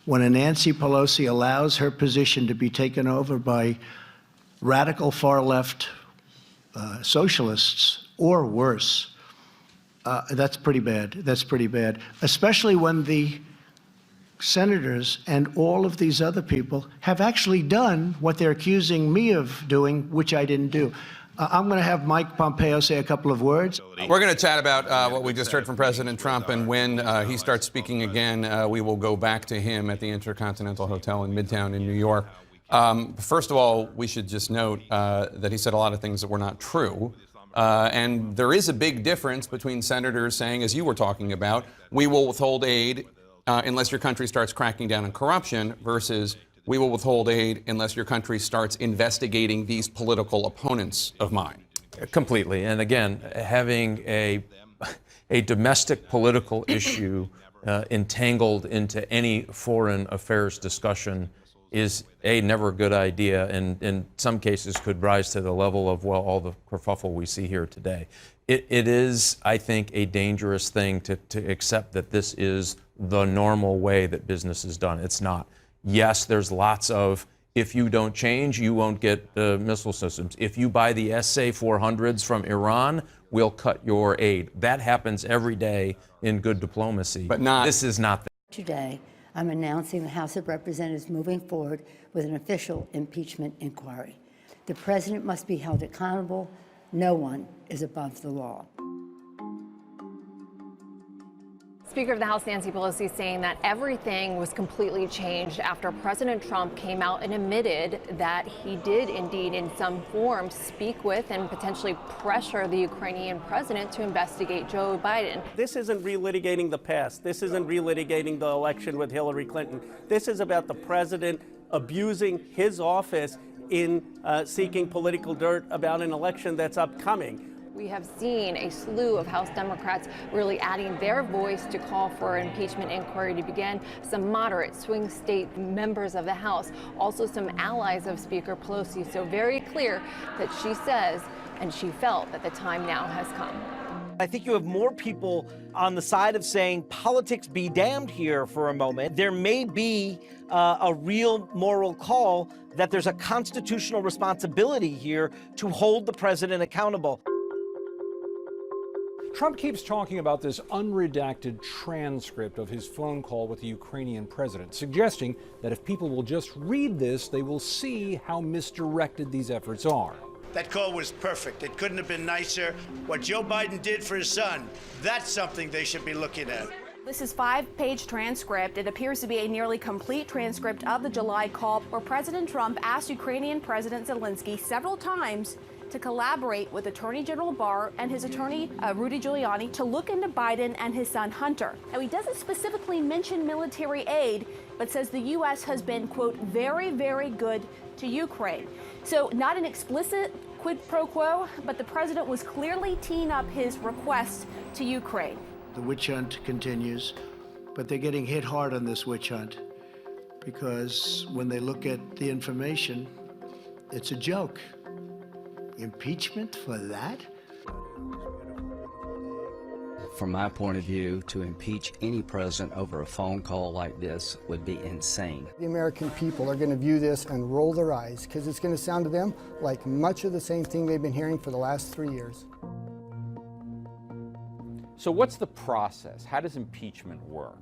when a Nancy Pelosi allows her position to be taken over by radical far-left socialists or worse, that's pretty bad. That's pretty bad, especially when the senators and all of these other people have actually done what they're accusing me of doing, which I didn't do. I'm going to have Mike Pompeo say a couple of words. We're going to chat about what we just heard from President Trump, and when he starts speaking again, we will go back to him at the Intercontinental Hotel in Midtown in New York. First of all, we should just note that he said a lot of things that were not true. And there is a big difference between senators saying, as you were talking about, we will withhold aid unless your country starts cracking down on corruption, versus we will withhold aid unless your country starts investigating these political opponents of mine. Completely. And again, having a domestic political issue entangled into any foreign affairs discussion is never a good idea, and in some cases could rise to the level of, well, all the kerfuffle we see here today. It is, I think, a dangerous thing to accept that this is the normal way that business is done. It's not. Yes, there's lots of, if you don't change, you won't get missile systems. If you buy the SA-400s from Iran, we'll cut your aid. That happens every day in good diplomacy. But not. This is not that. Today, I'm announcing the House of Representatives moving forward with an official impeachment inquiry. The president must be held accountable. No one is above the law. Speaker of the House Nancy Pelosi saying that everything was completely changed after President Trump came out and admitted that he did indeed in some form speak with and potentially pressure the Ukrainian president to investigate Joe Biden. This isn't relitigating the past. This isn't relitigating the election with Hillary Clinton. This is about the president abusing his office in seeking political dirt about an election that's upcoming. We have seen a slew of House Democrats really adding their voice to call for an impeachment inquiry to begin. Some moderate swing state members of the House, also some allies of Speaker Pelosi. So very clear that she says and she felt that the time now has come. I think you have more people on the side of saying politics be damned here for a moment. There may be a real moral call that there's a constitutional responsibility here to hold the president accountable. Trump keeps talking about this unredacted transcript of his phone call with the Ukrainian president, suggesting that if people will just read this, they will see how misdirected these efforts are. That call was perfect. It couldn't have been nicer. What Joe Biden did for his son, that's something they should be looking at. This is a 5-page transcript. It appears to be a nearly complete transcript of the July call where President Trump asked Ukrainian President Zelensky several times to collaborate with Attorney General Barr and his attorney, Rudy Giuliani, to look into Biden and his son, Hunter. Now, he doesn't specifically mention military aid, but says the U.S. has been, quote, very, very good to Ukraine. So not an explicit quid pro quo, but the president was clearly teeing up his request to Ukraine. The witch hunt continues, but they're getting hit hard on this witch hunt because when they look at the information, it's a joke. Impeachment for that? From my point of view, to impeach any president over a phone call like this would be insane. The American people are going to view this and roll their eyes because it's going to sound to them like much of the same thing they've been hearing for the last 3 years. So what's the process? How does impeachment work?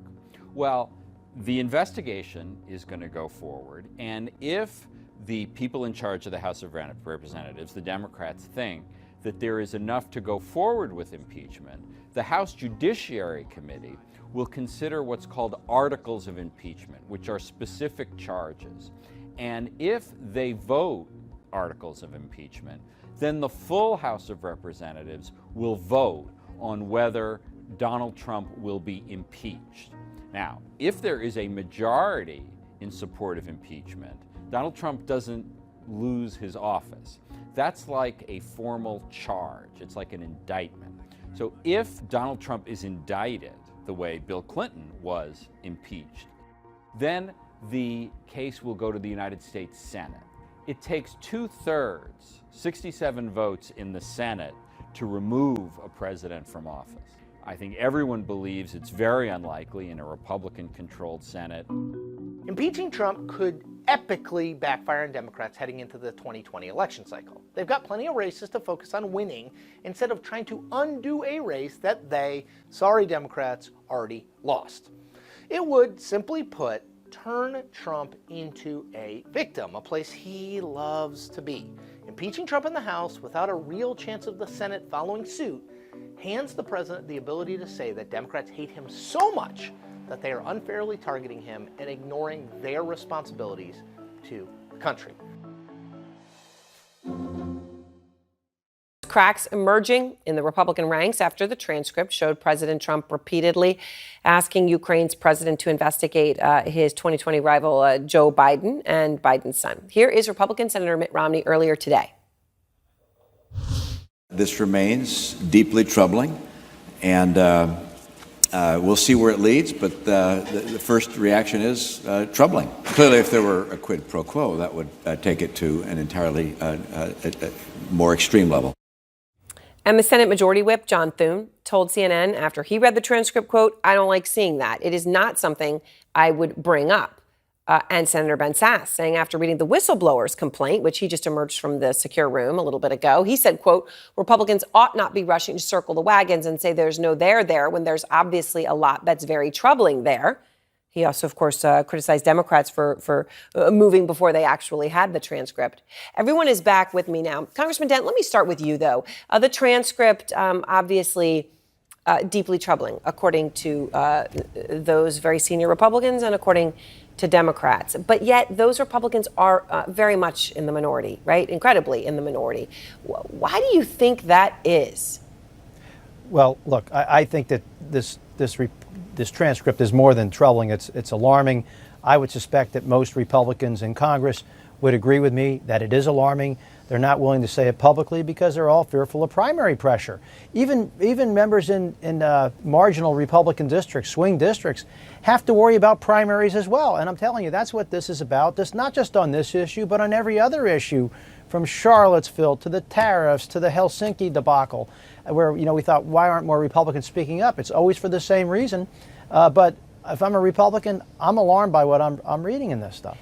Well, the investigation is going to go forward, and if the people in charge of the House of Representatives, the Democrats, think that there is enough to go forward with impeachment, the House Judiciary Committee will consider what's called articles of impeachment, which are specific charges. And if they vote articles of impeachment, then the full House of Representatives will vote on whether Donald Trump will be impeached. Now, if there is a majority in support of impeachment, Donald Trump doesn't lose his office. That's like a formal charge. It's like an indictment. So if Donald Trump is indicted the way Bill Clinton was impeached, then the case will go to the United States Senate. It takes 2/3, 67 votes in the Senate, to remove a president from office. I think everyone believes it's very unlikely in a Republican-controlled Senate. Impeaching Trump could epically backfire on Democrats heading into the 2020 election cycle. They've got plenty of races to focus on winning instead of trying to undo a race that they, sorry Democrats, already lost. It would, simply put, turn Trump into a victim, a place he loves to be. Impeaching Trump in the House without a real chance of the Senate following suit hands the president the ability to say that Democrats hate him so much that they are unfairly targeting him and ignoring their responsibilities to the country. Cracks emerging in the Republican ranks after the transcript showed President Trump repeatedly asking Ukraine's president to investigate his 2020 rival Joe Biden and Biden's son. Here is Republican Senator Mitt Romney earlier today. This remains deeply troubling, and we'll see where it leads, but the first reaction is troubling. Clearly, if there were a quid pro quo, that would take it to an entirely more extreme level. And the Senate Majority Whip, John Thune, told CNN after he read the transcript, quote, "I don't like seeing that. It is not something I would bring up." And Senator Ben Sasse saying after reading the whistleblower's complaint, which he just emerged from the secure room a little bit ago, he said, quote, "Republicans ought not be rushing to circle the wagons and say there's no there when there's obviously a lot that's very troubling there." He also, of course, criticized Democrats for moving before they actually had the transcript. Everyone is back with me now. Congressman Dent, let me start with you, though. The transcript, obviously deeply troubling, according to those very senior Republicans and according to Democrats. But yet those Republicans are very much in the minority, right? Incredibly in the minority. Why do you think that is? Well, look, I think that this transcript is more than troubling. It's alarming. I would suspect that most Republicans in Congress would agree with me that it is alarming. They're not willing to say it publicly because they're all fearful of primary pressure. Even members in marginal Republican districts, swing districts, have to worry about primaries as well. And I'm telling you, that's what this is about. This not just on this issue, but on every other issue, from Charlottesville to the tariffs to the Helsinki debacle, where we thought, why aren't more Republicans speaking up? It's always for the same reason. But if I'm a Republican, I'm alarmed by what I'm reading in this stuff.